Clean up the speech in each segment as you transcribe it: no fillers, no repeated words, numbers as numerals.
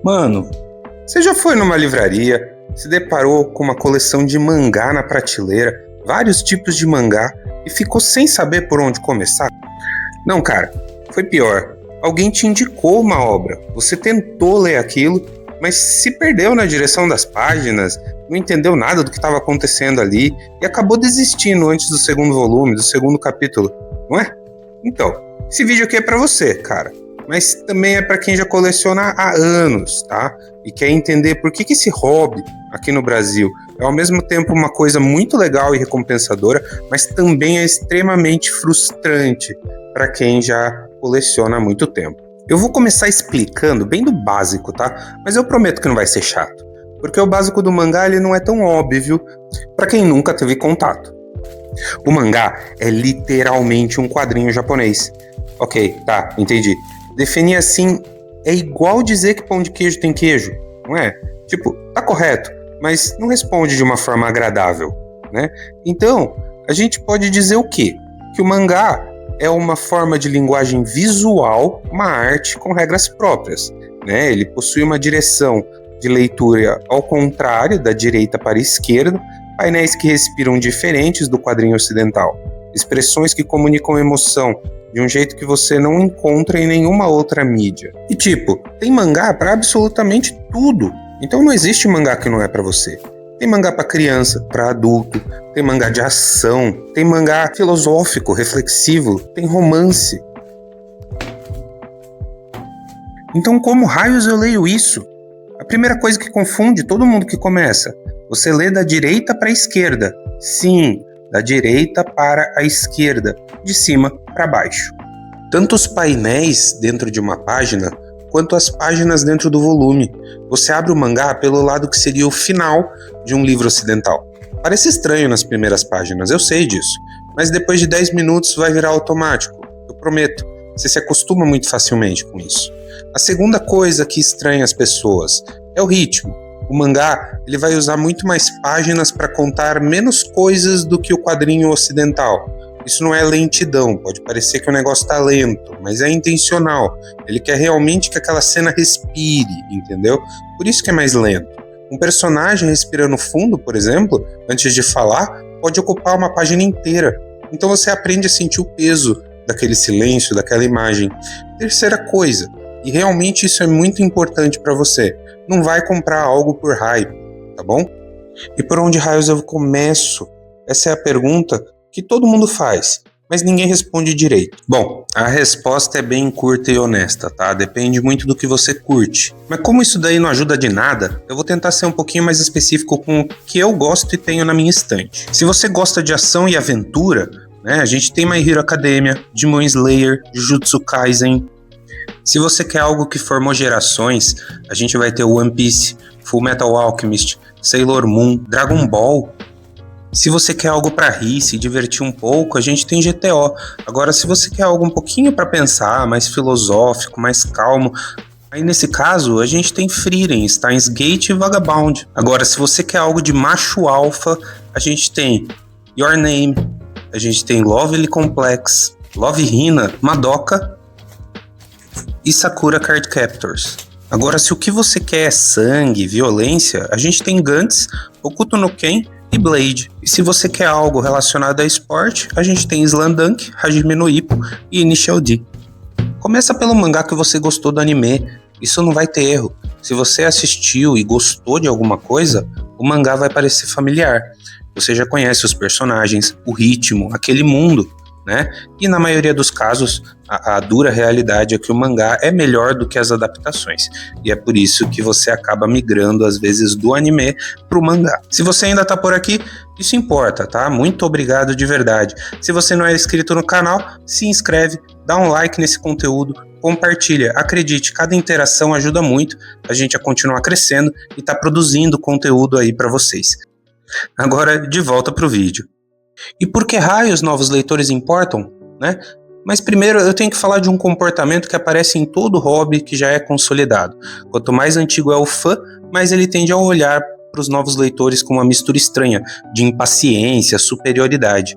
Mano, você já foi numa livraria, se deparou com uma coleção de mangá na prateleira, vários tipos de mangá, e ficou sem saber por onde começar? Não, cara, foi pior. Alguém te indicou uma obra, você tentou ler aquilo, mas se perdeu na direção das páginas, não entendeu nada do que estava acontecendo ali e acabou desistindo antes do segundo volume, do segundo capítulo, não é? Então, esse vídeo aqui é pra você, cara, mas também é pra quem já coleciona há anos, tá? E quer entender por que esse hobby aqui no Brasil é ao mesmo tempo uma coisa muito legal e recompensadora, mas também é extremamente frustrante para quem já coleciona há muito tempo. Eu vou começar explicando bem do básico, tá? Mas eu prometo que não vai ser chato, porque o básico do mangá ele não é tão óbvio para quem nunca teve contato. O mangá é literalmente um quadrinho japonês. Ok, tá, entendi. Definir assim é igual dizer que pão de queijo tem queijo, não é? Tipo, tá correto, mas não responde de uma forma agradável, né? Então, a gente pode dizer o quê? Que o mangá é uma forma de linguagem visual, uma arte com regras próprias, né? Ele possui uma direção de leitura ao contrário, da direita para a esquerda, painéis que respiram diferentes do quadrinho ocidental, expressões que comunicam emoção de um jeito que você não encontra em nenhuma outra mídia. E tipo, tem mangá para absolutamente tudo. Então não existe mangá que não é para você. Tem mangá para criança, para adulto, tem mangá de ação, tem mangá filosófico, reflexivo, tem romance. Então como raios eu leio isso? A primeira coisa que confunde todo mundo que começa, você lê da direita para a esquerda. Sim, da direita para a esquerda, de cima para baixo. Tanto os painéis dentro de uma página, quanto as páginas dentro do volume. Você abre o mangá pelo lado que seria o final de um livro ocidental. Parece estranho nas primeiras páginas, eu sei disso, mas depois de 10 minutos vai virar automático, eu prometo. Você se acostuma muito facilmente com isso. A segunda coisa que estranha as pessoas é o ritmo. O mangá ele vai usar muito mais páginas para contar menos coisas do que o quadrinho ocidental. Isso não é lentidão, pode parecer que o negócio está lento, mas é intencional. Ele quer realmente que aquela cena respire, entendeu? Por isso que é mais lento. Um personagem respirando fundo, por exemplo, antes de falar, pode ocupar uma página inteira. Então você aprende a sentir o peso daquele silêncio, daquela imagem. Terceira coisa, e realmente isso é muito importante para você, não vai comprar algo por hype, tá bom? E por onde raios eu começo? Essa é a pergunta que todo mundo faz, mas ninguém responde direito. Bom, a resposta é bem curta e honesta, tá? Depende muito do que você curte. Mas como isso daí não ajuda de nada, eu vou tentar ser um pouquinho mais específico com o que eu gosto e tenho na minha estante. Se você gosta de ação e aventura, né, a gente tem My Hero Academia, Demon Slayer, Jujutsu Kaisen. Se você quer algo que formou gerações, a gente vai ter One Piece, Full Metal Alchemist, Sailor Moon, Dragon Ball. Se você quer algo para rir, se divertir um pouco, a gente tem GTO. Agora, se você quer algo um pouquinho para pensar, mais filosófico, mais calmo, aí nesse caso a gente tem Frieren, Steins Gate e Vagabond. Agora, se você quer algo de macho alfa, a gente tem Your Name, a gente tem Lovely Complex, Love Hina, Madoka e Sakura Card Captors. Agora, se o que você quer é sangue, violência, a gente tem Gantz, Hokuto no Ken e Blade. E se você quer algo relacionado a esporte, a gente tem Slandunk, Hajime no Ippo e Initial D. Começa pelo mangá que você gostou do anime, isso não vai ter erro. Se você assistiu e gostou de alguma coisa, o mangá vai parecer familiar. Você já conhece os personagens, o ritmo, aquele mundo, né? E na maioria dos casos, a dura realidade é que o mangá é melhor do que as adaptações. E é por isso que você acaba migrando, às vezes, do anime pro mangá. Se você ainda tá por aqui, isso importa, tá? Muito obrigado de verdade. Se você não é inscrito no canal, se inscreve, dá um like nesse conteúdo, compartilha. Acredite, cada interação ajuda muito a gente a continuar crescendo e tá produzindo conteúdo aí para vocês. Agora, de volta pro vídeo. E por que raios novos leitores importam, né? Mas primeiro eu tenho que falar de um comportamento que aparece em todo hobby que já é consolidado. Quanto mais antigo é o fã, mais ele tende a olhar para os novos leitores com uma mistura estranha de impaciência, superioridade.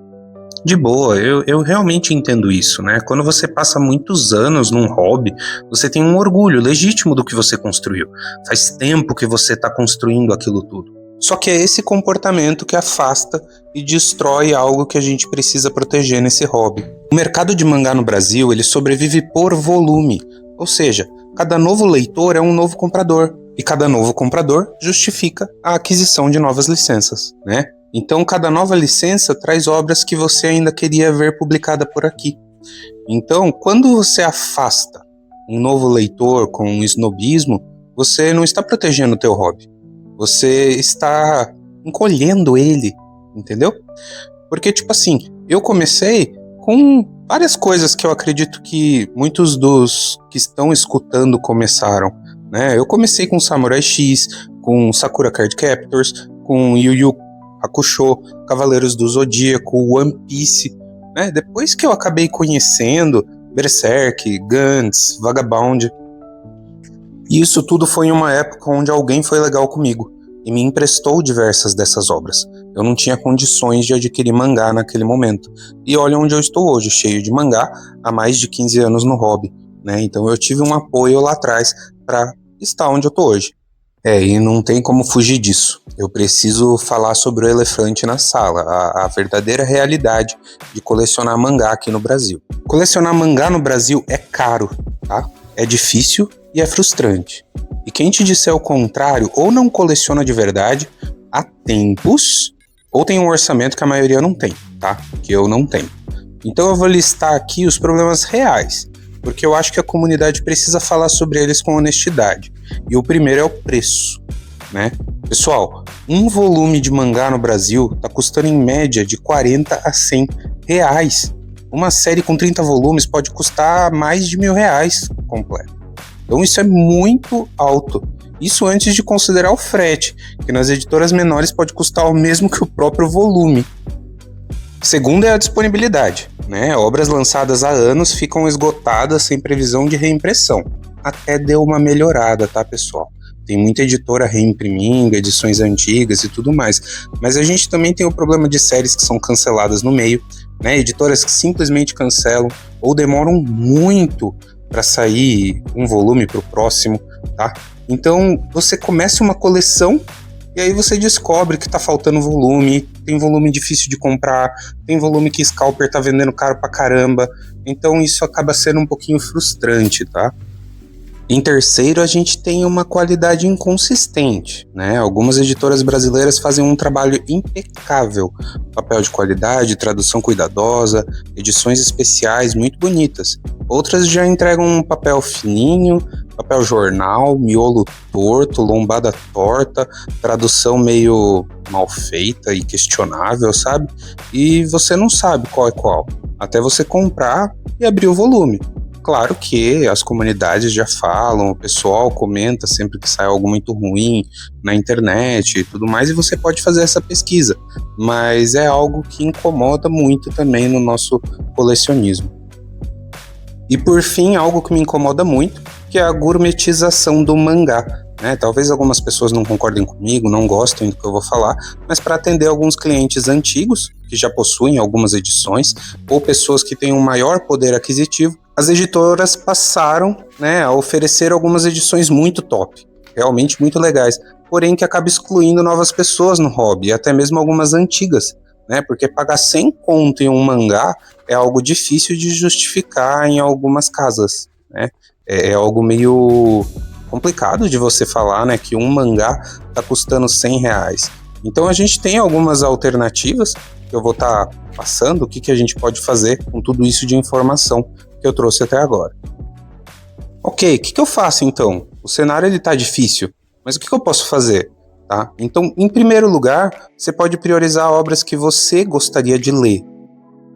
De boa, eu realmente entendo isso, né? Quando você passa muitos anos num hobby, você tem um orgulho legítimo do que você construiu. Faz tempo que você está construindo aquilo tudo. Só que é esse comportamento que afasta e destrói algo que a gente precisa proteger nesse hobby. O mercado de mangá no Brasil, ele sobrevive por volume, ou seja, cada novo leitor é um novo comprador, e cada novo comprador justifica a aquisição de novas licenças, né? Então, cada nova licença traz obras que você ainda queria ver publicada por aqui. Então, quando você afasta um novo leitor com um snobismo, você não está protegendo o teu hobby. Você está encolhendo ele, entendeu? Porque, tipo assim, eu comecei com várias coisas que eu acredito que muitos dos que estão escutando começaram, né? Eu comecei com Samurai X, com Sakura Card Captors, com Yu Yu Hakusho, Cavaleiros do Zodíaco, One Piece, né? Depois que eu acabei conhecendo Berserk, Gantz, Vagabond, e isso tudo foi em uma época onde alguém foi legal comigo e me emprestou diversas dessas obras. Eu não tinha condições de adquirir mangá naquele momento. E olha onde eu estou hoje, cheio de mangá, há mais de 15 anos no hobby, né? Então eu tive um apoio lá atrás para estar onde eu estou hoje. E não tem como fugir disso. Eu preciso falar sobre o elefante na sala, a verdadeira realidade de colecionar mangá aqui no Brasil. Colecionar mangá no Brasil é caro, tá? É difícil e é frustrante. E quem te disser o contrário, ou não coleciona de verdade, há tempos, ou tem um orçamento que a maioria não tem, tá? Que eu não tenho. Então eu vou listar aqui os problemas reais, porque eu acho que a comunidade precisa falar sobre eles com honestidade. E o primeiro é o preço, né? Pessoal, um volume de mangá no Brasil tá custando em média de 40 a 100 reais. Uma série com 30 volumes pode custar mais de R$1.000 completo. Então isso é muito alto. Isso antes de considerar o frete, que nas editoras menores pode custar o mesmo que o próprio volume. Segundo é a disponibilidade, né? Obras lançadas há anos ficam esgotadas sem previsão de reimpressão. Até deu uma melhorada, tá, pessoal? Tem muita editora reimprimindo, edições antigas e tudo mais. Mas a gente também tem o problema de séries que são canceladas no meio, né? Editoras que simplesmente cancelam ou demoram muito para sair um volume para o próximo, tá? Então você começa uma coleção e aí você descobre que tá faltando volume, tem volume difícil de comprar, tem volume que Scalper tá vendendo caro pra caramba, então isso acaba sendo um pouquinho frustrante, tá? Em terceiro, a gente tem uma qualidade inconsistente, né? Algumas editoras brasileiras fazem um trabalho impecável, papel de qualidade, tradução cuidadosa, edições especiais muito bonitas. Outras já entregam um papel fininho, papel jornal, miolo torto, lombada torta, tradução meio mal feita e questionável, sabe? E você não sabe qual é qual, até você comprar e abrir o volume. Claro que as comunidades já falam, o pessoal comenta sempre que sai algo muito ruim na internet e tudo mais, e você pode fazer essa pesquisa, mas é algo que incomoda muito também no nosso colecionismo. E por fim, algo que me incomoda muito, que é a gourmetização do mangá, né? Talvez algumas pessoas não concordem comigo, não gostem do que eu vou falar, mas para atender alguns clientes antigos, que já possuem algumas edições, ou pessoas que têm um maior poder aquisitivo, as editoras passaram, né, a oferecer algumas edições muito top, realmente muito legais, porém que acaba excluindo novas pessoas no hobby, e até mesmo algumas antigas, né, porque pagar 100 conto em um mangá é algo difícil de justificar em algumas casas, né, é algo meio complicado de você falar, né, que um mangá tá custando 100 reais. Então a gente tem algumas alternativas que eu vou estar passando, o que a gente pode fazer com tudo isso de informação que eu trouxe até agora. Ok, o que eu faço então? O cenário ele tá difícil, mas o que eu posso fazer? Tá? Então, em primeiro lugar, você pode priorizar obras que você gostaria de ler.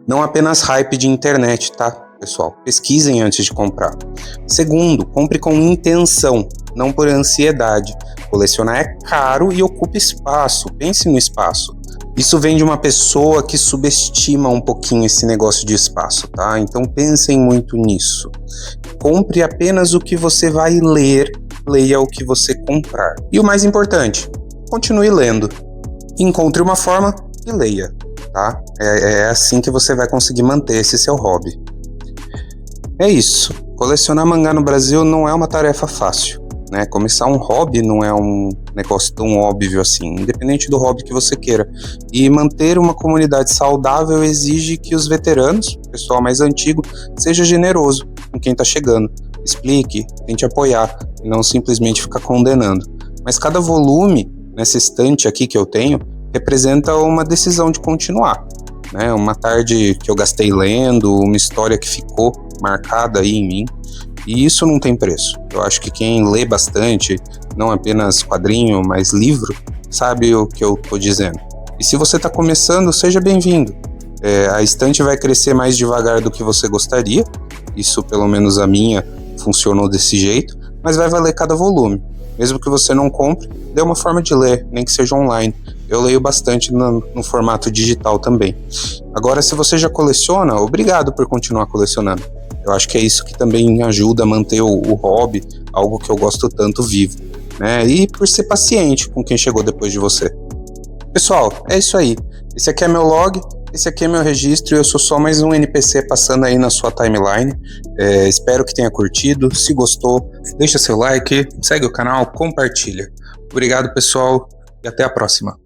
Não apenas hype de internet, tá, pessoal? Pesquisem antes de comprar. Segundo, compre com intenção, não por ansiedade. Colecionar é caro e ocupa espaço. Pense no espaço. Isso vem de uma pessoa que subestima um pouquinho esse negócio de espaço, tá? Então pensem muito nisso. Compre apenas o que você vai ler, leia o que você comprar. E o mais importante, continue lendo. Encontre uma forma e leia, tá? É assim que você vai conseguir manter esse seu hobby. É isso. Colecionar mangá no Brasil não é uma tarefa fácil, né? Começar um hobby não é um negócio tão óbvio assim, independente do hobby que você queira. E manter uma comunidade saudável exige que os veteranos, o pessoal mais antigo, seja generoso com quem está chegando. Explique, tente apoiar e não simplesmente ficar condenando. Mas cada volume nessa estante aqui que eu tenho representa uma decisão de continuar, né? Uma tarde que eu gastei lendo, uma história que ficou marcada aí em mim, e isso não tem preço. Eu acho que quem lê bastante, não apenas quadrinho, mas livro, sabe o que eu tô dizendo. E se você tá começando, seja bem-vindo. A estante vai crescer mais devagar do que você gostaria, isso pelo menos a minha funcionou desse jeito, mas vai valer cada volume. Mesmo que você não compre, dê uma forma de ler, nem que seja online. Eu leio bastante no formato digital também. Agora, se você já coleciona, obrigado por continuar colecionando. Eu acho que é isso que também ajuda a manter o hobby, algo que eu gosto tanto, vivo, né? E por ser paciente com quem chegou depois de você. Pessoal, é isso aí. Esse aqui é meu log, esse aqui é meu registro e eu sou só mais um NPC passando aí na sua timeline. Espero que tenha curtido. Se gostou, deixa seu like, segue o canal, compartilha. Obrigado, pessoal, e até a próxima.